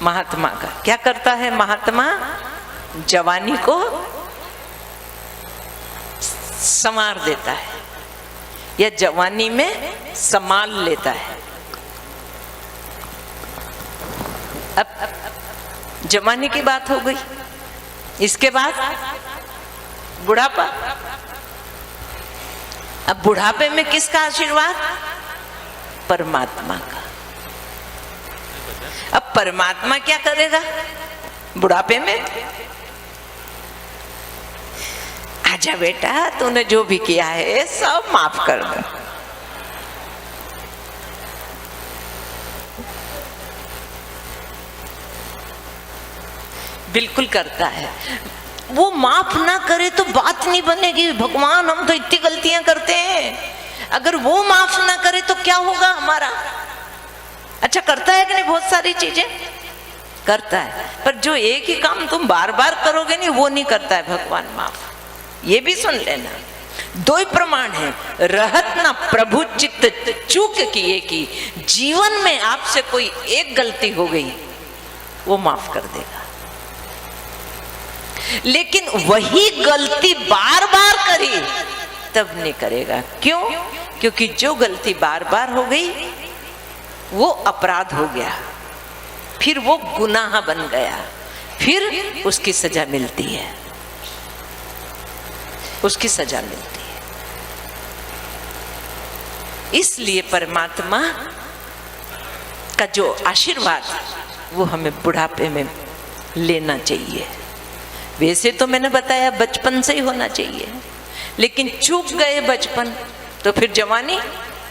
महात्मा का क्या करता है? महात्मा जवानी को संवार देता है या जवानी में संभाल लेता है। अब जवानी की बात हो गई, इसके बाद बुढ़ापा। अब बुढ़ापे में किसका आशीर्वाद? परमात्मा का। अब परमात्मा क्या करेगा बुढ़ापे में? आजा बेटा, तूने जो भी किया है सब माफ कर दो। बिल्कुल करता है। वो माफ ना करे तो बात नहीं बनेगी। भगवान हम तो इतनी गलतियां करते हैं, अगर वो माफ ना करे तो क्या होगा हमारा? अच्छा करता है कि नहीं? बहुत सारी चीजें करता है, पर जो एक ही काम तुम बार बार करोगे नहीं, वो नहीं करता है भगवान माफ। ये भी सुन लेना, दो ही प्रमाण है। रहत ना प्रभु चित्त चूक किए की, जीवन में आपसे कोई एक गलती हो गई वो माफ कर देगा, लेकिन वही गलती बार बार करी तब नहीं करेगा। क्यों? क्योंकि जो गलती बार बार हो गई वो अपराध हो गया, फिर वो गुनाह बन गया, फिर उसकी सजा मिलती है, उसकी सजा मिलती है। इसलिए परमात्मा का जो आशीर्वाद वो हमें बुढ़ापे में लेना चाहिए। वैसे तो मैंने बताया बचपन से ही होना चाहिए, लेकिन चूक गए बचपन तो फिर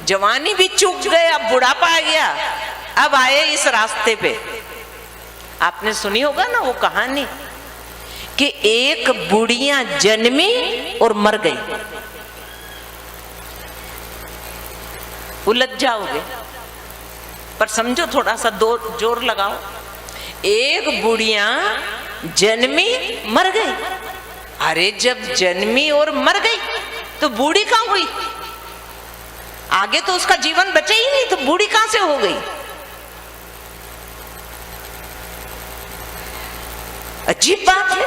जवानी भी चूक गए, अब बुढ़ापा आ गया, अब आए इस रास्ते पे। आपने सुनी होगा ना वो कहानी कि एक बुढ़िया जन्मी और मर गई। उलझ जाओगे, पर समझो, थोड़ा सा दो जोर लगाओ। एक बुढ़िया जन्मी मर गई। अरे जब जन्मी और मर गई तो बूढ़ी कहां हुई? आगे तो उसका जीवन बचे ही नहीं, तो बूढ़ी कहां से हो गई? अजीब बात है।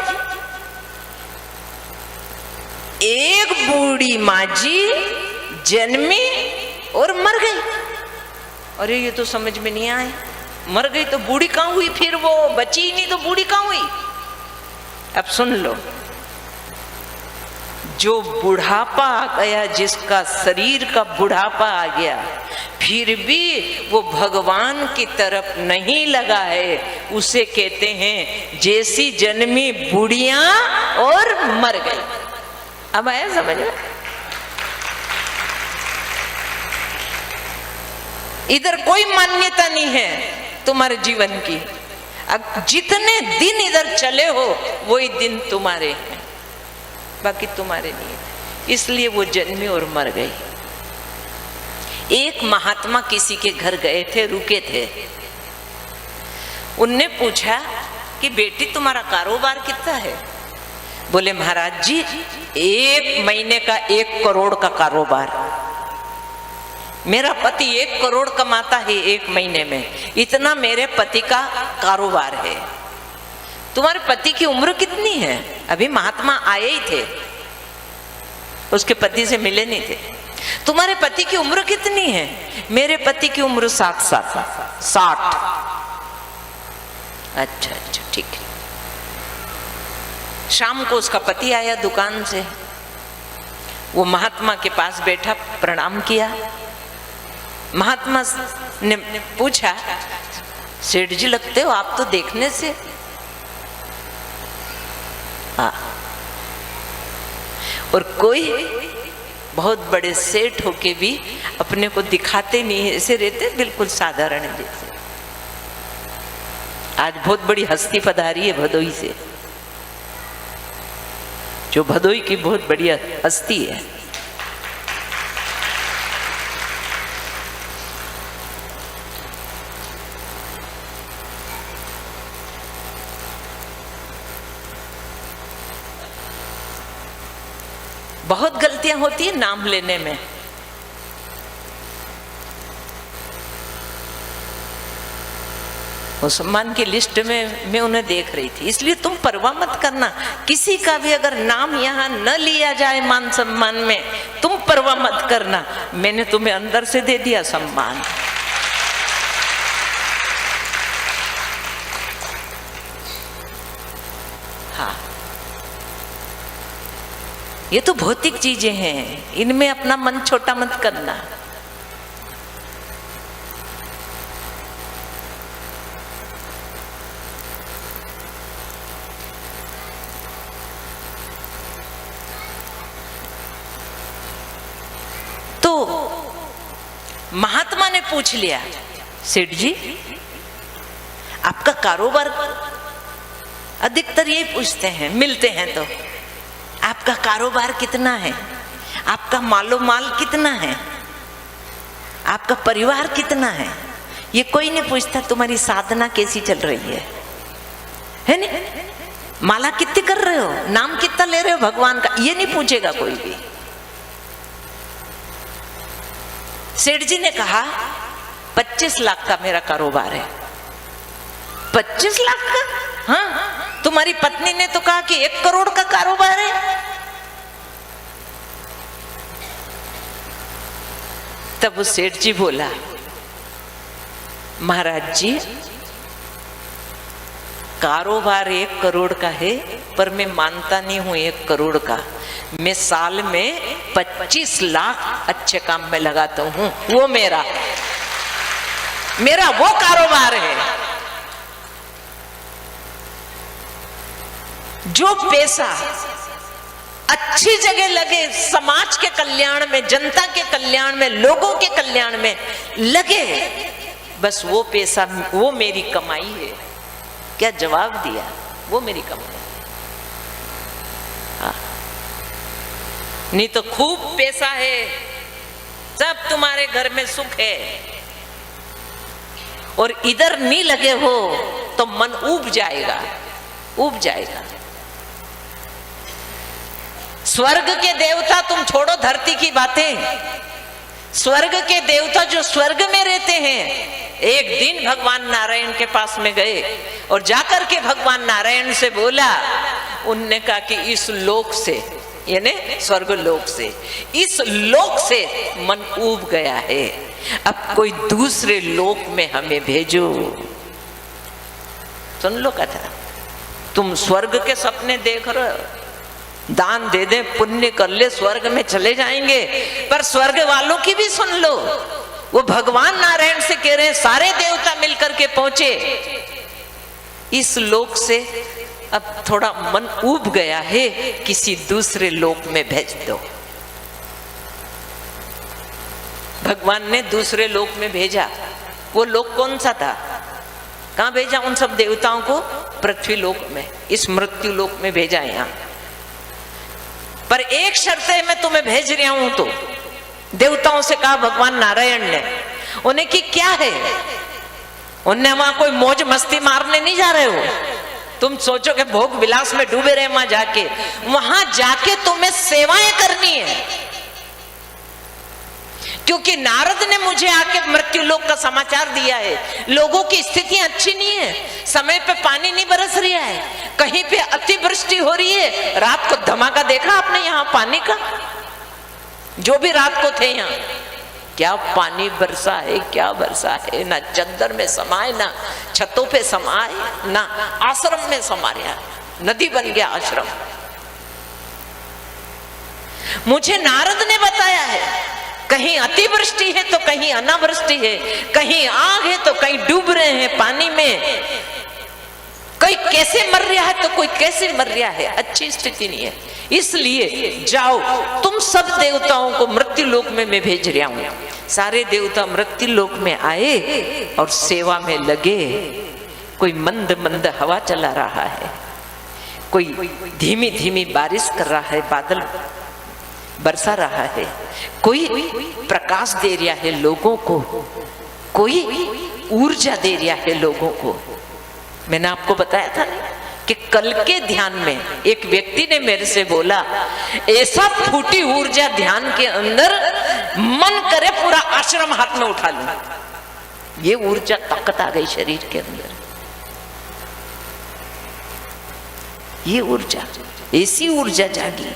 एक बूढ़ी माँ जी जन्मी और मर गई। अरे ये तो समझ में नहीं आए, मर गई तो बूढ़ी कहां हुई? फिर वो बची ही नहीं तो बूढ़ी कहां हुई? अब सुन लो, जो बुढ़ापा आ गया, जिसका शरीर का बुढ़ापा आ गया, फिर भी वो भगवान की तरफ नहीं लगा है, उसे कहते हैं जैसी जन्मी बुढ़िया और मर गई। अब आया समझ में? इधर कोई मान्यता नहीं है तुम्हारे जीवन की। अब जितने दिन इधर चले हो वही दिन तुम्हारे हैं, बाकी तुम्हारे नहीं है। इसलिए वो जन्मी और मर गई। एक महात्मा किसी के घर गए थे, रुके थे। उनने पूछा कि बेटी तुम्हारा कारोबार कितना है? बोले महाराज जी 1 महीने का 1 करोड़ का कारोबार। मेरा पति 1 करोड़ कमाता है 1 महीने में, इतना मेरे पति का कारोबार है। तुम्हारे पति की उम्र कितनी है? अभी महात्मा आए ही थे, उसके पति से मिले नहीं थे। तुम्हारे पति की उम्र कितनी है? मेरे पति की उम्र 60। अच्छा ठीक है। शाम को उसका पति आया दुकान से, वो महात्मा के पास बैठा, प्रणाम किया। महात्मा ने पूछा, सेठ जी लगते हो आप तो देखने से। हाँ, और कोई बहुत बड़े सेठ होके भी अपने को दिखाते नहीं, ऐसे रहते बिल्कुल साधारण जैसे। आज बहुत बड़ी हस्ती पधारी है भदोई से, जो भदोई की बहुत बढ़िया हस्ती है। बहुत गलतियां होती है नाम लेने में। वो सम्मान की लिस्ट में मैं उन्हें देख रही थी। इसलिए तुम परवाह मत करना, किसी का भी अगर नाम यहाँ न लिया जाए मान सम्मान में, तुम परवाह मत करना, मैंने तुम्हें अंदर से दे दिया सम्मान। हाँ, ये तो भौतिक चीजें हैं, इनमें अपना मन छोटा मत करना। महात्मा ने पूछ लिया, सेठ जी आपका कारोबार, अधिकतर यही पूछते हैं मिलते हैं तो, आपका कारोबार कितना है, आपका मालो माल कितना है, आपका परिवार कितना है, ये कोई नहीं पूछता। तुम्हारी साधना कैसी चल रही है नहीं? माला कितनी कर रहे हो, नाम कितना ले रहे हो भगवान का, ये नहीं पूछेगा कोई भी। सेठ जी ने कहा 25 लाख का मेरा कारोबार है। 25 लाख का? हाँ, तुम्हारी पत्नी ने तो कहा कि 1 करोड़ का कारोबार है। तब वो सेठ जी बोला, महाराज जी कारोबार 1 करोड़ का है, पर मैं मानता नहीं हूं 1 करोड़ का। मैं साल में 25 लाख अच्छे काम में लगाता हूं, वो मेरा वो कारोबार है। जो पैसा अच्छी जगह लगे, समाज के कल्याण में, जनता के कल्याण में, लोगों के कल्याण में लगे, बस वो पैसा, वो मेरी कमाई है। क्या जवाब दिया? वो मेरी कमाई। हाँ, नहीं तो खूब पैसा है, सब तुम्हारे घर में सुख है, और इधर नहीं लगे हो तो मन ऊब जाएगा, ऊब जाएगा। स्वर्ग के देवता तुम छोड़ो धरती की बातें, स्वर्ग के देवता जो स्वर्ग में रहते हैं, एक दिन भगवान नारायण के पास में गए और जाकर के भगवान नारायण से बोला, उनने कहा कि इस लोक से, यानी स्वर्ग लोक से, इस लोक से मन ऊब गया है, अब कोई दूसरे लोक में हमें भेजो। सुन लो कथा, तुम स्वर्ग के सपने देख रहे हो, दान दे दे, पुण्य कर ले, स्वर्ग में चले जाएंगे, पर स्वर्ग वालों की भी सुन लो। वो भगवान नारायण से कह रहे हैं, सारे देवता मिलकर के पहुंचे, इस लोक से अब थोड़ा मन ऊब गया है, किसी दूसरे लोक में भेज दो। भगवान ने दूसरे लोक में भेजा। वो लोक कौन सा था? कहां भेजा उन सब देवताओं को? पृथ्वी लोक में, इस मृत्यु लोक में भेजा यहाँ। पर एक शर्त है, मैं तुम्हें भेज रहा हूं। तो देवताओं से कहा भगवान नारायण ने, उन्हें कि क्या है? उन्हें वहां कोई मौज मस्ती मारने नहीं जा रहे हो, तुम सोचो कि भोग विलास में डूबे रहे। वहां जाके तुम्हें सेवाएं करनी है, क्योंकि नारद ने मुझे आके मृत्यु लोक का समाचार दिया है। लोगों की स्थितियां अच्छी नहीं है, समय पे पानी नहीं बरस रहा है, कहीं पे अतिवृष्टि हो रही है। रात को धमाका देखा आपने यहाँ पानी का? जो भी रात को थे यहाँ, क्या पानी बरसा है, क्या बरसा है। ना चद्दर में समाये, ना छतों पे समाये, ना आश्रम में समाया, नदी बन गया आश्रम। मुझे नारद ने बताया है, कहीं अतिवृष्टि है तो कहीं अनावृष्टि है, कहीं आग है तो कहीं डूब रहे हैं पानी में, कोई कैसे मर रहा है तो कोई कैसे मर रहा है, अच्छी स्थिति नहीं है। इसलिए जाओ, तुम सब देवताओं को मृत्यु लोक में मैं भेज रहा हूं। सारे देवता मृत्यु लोक में आए और सेवा में लगे। कोई मंद मंद हवा चला रहा है, कोई धीमी धीमी बारिश कर रहा है, बादल बरसा रहा है, कोई प्रकाश दे रहा है लोगों को, कोई ऊर्जा दे रहा है लोगों को। मैंने आपको बताया था कि कल के ध्यान में एक व्यक्ति ने मेरे से बोला, ऐसा फूटी ऊर्जा ध्यान के अंदर, मन करे पूरा आश्रम हाथ में उठा लूं। ये ऊर्जा ताकत आ गई शरीर के अंदर। ये ऊर्जा, ऐसी ऊर्जा जागी।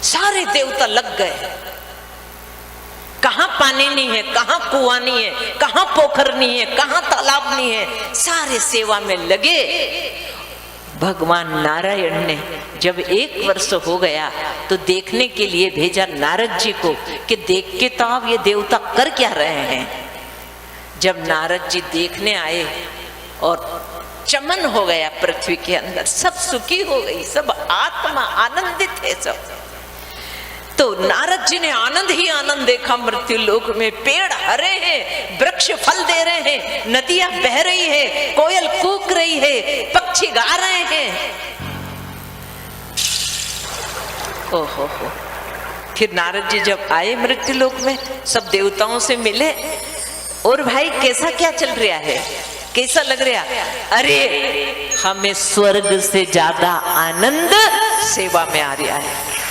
सारे देवता लग गए, कहां पानी नहीं है, कहां कुआं नहीं है, कहां पोखर नहीं है, कहां तालाब नहीं है, सारे सेवा में लगे। भगवान नारायण ने जब 1 वर्ष हो गया तो देखने के लिए भेजा नारद जी को कि देख के तो आप ये देवता कर क्या रहे हैं। जब नारद जी देखने आए और चमन हो गया पृथ्वी के अंदर, सब सुखी हो गई, सब आत्मा आनंदित है सब। तो नारद जी ने आनंद ही आनंद देखा मृत्यु लोक में। पेड़ हरे हैं, वृक्ष फल दे रहे हैं, नदियां बह रही है, कोयल कूक रही है, पक्षी गा रहे हैं। ओहो हो। फिर नारद जी जब आए मृत्यु लोक में, सब देवताओं से मिले, और भाई कैसा क्या चल रहा है, कैसा लग रहा? अरे हमें स्वर्ग से ज्यादा आनंद सेवा में आ रहा है।